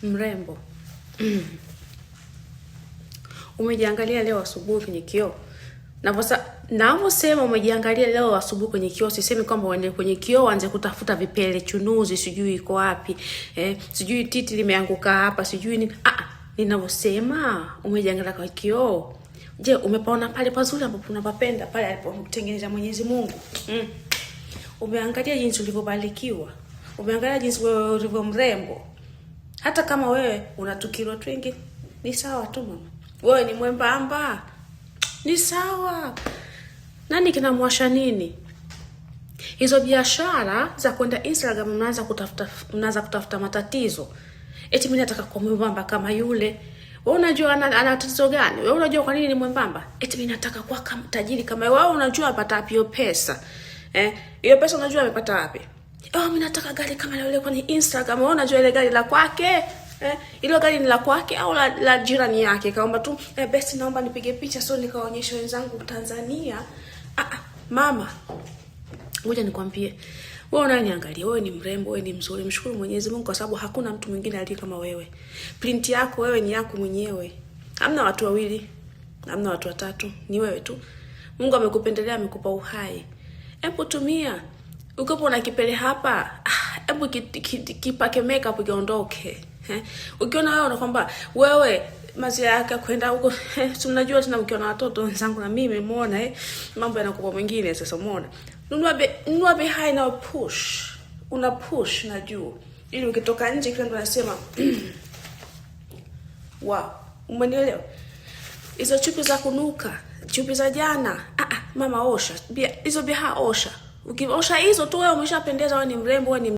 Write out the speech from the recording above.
Mrembo. Umejiangalia leo asubuhi kwenye kioo? Navyosema umejiangalia leo asubuhi kwenye kioo, sisemi kwamba uende kwenye kioo uanze kutafuta vipele, chunuzi, sijui iko wapi, sijui titi limeanguka hapa, sijui nini. Ninavyosema umejiangalia kwa kioo. Je, umepaona pale pazuri ambapo unapapenda, pale alipotengeneza Mwenyezi Mungu? Umeangalia jinsi ulivyobarikiwa? Umeangalia jinsi wewe ulivyo mrembo? Hata kama wewe una tukilo twingi, ni sawa tu mama. Wewe ni mwembamba, ni sawa. Nani kinamwasha nini? Hizo biashara za kwenda Instagram mnaanza kutafuta matatizo. Eti mimi nataka kuwa mwembamba kama yule. Wewe unajua ana tatizo gani? Wewe unajua kwa nini ni mwembamba? Eti mimi nataka kuwa kama tajiri kama wewe. Unajua apata wapi hiyo pesa? Hiyo pesa unajua amepata wapi? Mimi nataka gari kama yule kwa Instagram. Wewe unajua ile gari la kwake? Ile gari ni la kwake au la jirani yake? Kaomba tu best naomba nipige picha so nikaonyesha wenzangu Tanzania. Mama, ngoja nikwambie. Wewe unaniangalia, wewe ni mrembo, wewe ni mzuri. Mshukuru Mwenyezi Mungu kwa sababu hakuna mtu mwingine aliye kama wewe. Print yako wewe ni yako mwenyewe. Hamna watu wawili, hamna watu watatu, ni wewe tu. Mungu amekupendelea, amekupa uhai. Hebu tumia. Ukipo na kipele hapa, hebu kipake makeup ukiondoke. Ukiona wewe unakwamba wewe mazia yake kwenda huko, tunajua tuna ukiona watoto wenzangu na mimi umeona mambo yanakuwa mengine sasa umeona. Nunua behind na push. Una push na juu. Ili ukitoka nje kila mtu anasema wow, umenielewa? Hizo chupi za kunuka, chupi za jana, mama osha. Hizo biha osha. Ukiosha hizo tu wewe umeshapendeza, wewe ni mrembo, wewe ni